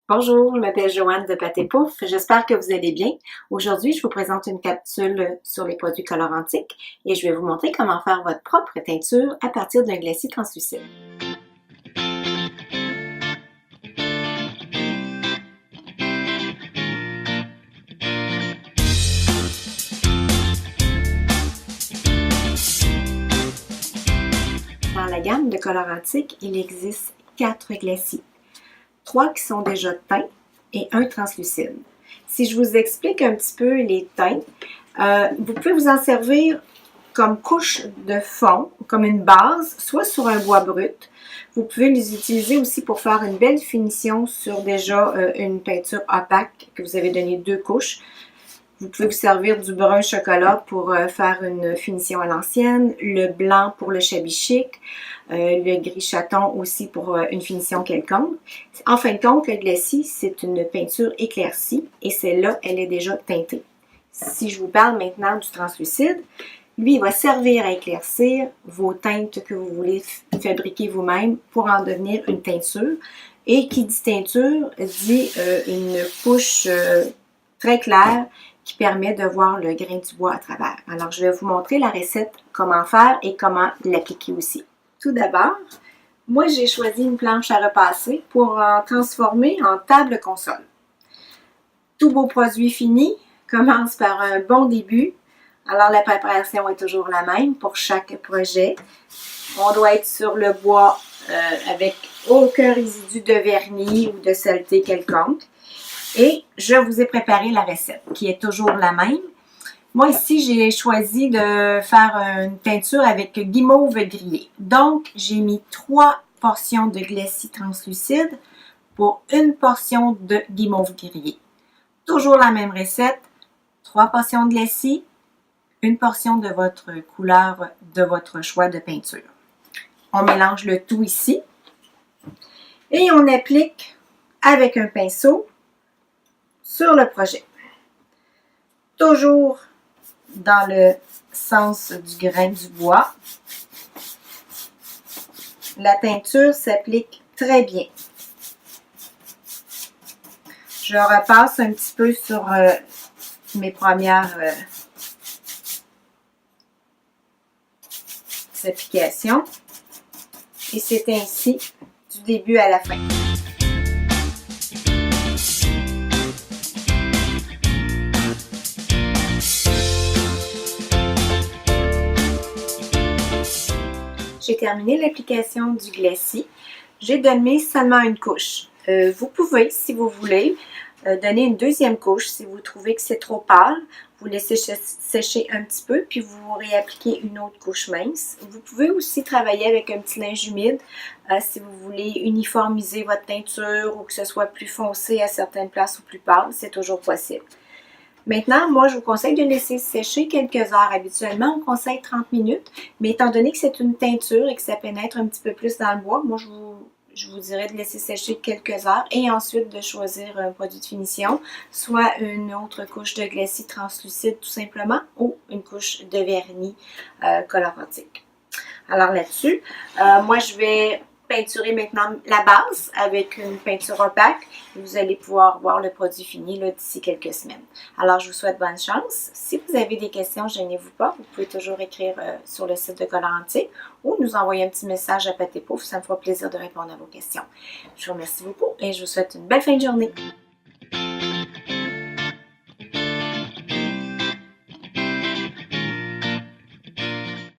Bonjour, je m'appelle Joanne de Pâté Pouf. J'espère que vous allez bien. Aujourd'hui, je vous présente une capsule sur les produits colorantiques et je vais vous montrer comment faire votre propre teinture à partir d'un glacis translucide. Dans la gamme de colorantiques, il existe 4 glacis. 3 qui sont déjà teints et un translucide. Si je vous explique un petit peu les teints, vous pouvez vous en servir comme couche de fond, comme une base, soit sur un bois brut. Vous pouvez les utiliser aussi pour faire une belle finition sur déjà une peinture opaque que vous avez donné 2 couches. Vous pouvez vous servir du brun chocolat pour faire une finition à l'ancienne, le blanc pour le shabby chic, le gris chaton aussi pour une finition quelconque. En fin de compte, le glacis, c'est une peinture éclaircie et celle-là, elle est déjà teintée. Si je vous parle maintenant du translucide, lui, il va servir à éclaircir vos teintes que vous voulez fabriquer vous-même pour en devenir une teinture. Et qui dit teinture, dit une couche très claire qui permet de voir le grain du bois à travers. Alors, je vais vous montrer la recette, comment faire et comment l'appliquer aussi. Tout d'abord, moi, j'ai choisi une planche à repasser pour en transformer en table console. Tout beau produit fini commence par un bon début. Alors, la préparation est toujours la même pour chaque projet. On doit être sur le bois avec aucun résidu de vernis ou de saleté quelconque. Et je vous ai préparé la recette qui est toujours la même. Moi ici, j'ai choisi de faire une teinture avec guimauve grillé. Donc, j'ai mis 3 portions de glacis translucide pour une portion de guimauve grillé. Toujours la même recette, 3 portions de glacis, une portion de votre couleur de votre choix de peinture. On mélange le tout ici et on applique avec un pinceau sur le projet. Toujours dans le sens du grain du bois. La teinture s'applique très bien. Je repasse un petit peu sur mes premières applications. Et c'est ainsi du début à la fin. J'ai terminé l'application du glacis. J'ai donné seulement une couche. Vous pouvez, si vous voulez, donner une deuxième couche si vous trouvez que c'est trop pâle. Vous laissez sécher un petit peu, puis vous réappliquez une autre couche mince. Vous pouvez aussi travailler avec un petit linge humide si vous voulez uniformiser votre teinture ou que ce soit plus foncé à certaines places ou plus pâle. C'est toujours possible. Maintenant, moi, je vous conseille de laisser sécher quelques heures. Habituellement, on conseille 30 minutes, mais étant donné que c'est une teinture et que ça pénètre un petit peu plus dans le bois, moi, je vous dirais de laisser sécher quelques heures et ensuite de choisir un produit de finition, soit une autre couche de glacis translucide tout simplement ou une couche de vernis colorantique. Alors là-dessus, moi, je vais peinturer maintenant la base avec une peinture opaque. Vous allez pouvoir voir le produit fini d'ici quelques semaines. Alors, je vous souhaite bonne chance. Si vous avez des questions, gênez-vous pas. Vous pouvez toujours écrire sur le site de Colorantique ou nous envoyer un petit message à Pâté Pouf. Ça me fera plaisir de répondre à vos questions. Je vous remercie beaucoup et je vous souhaite une belle fin de journée.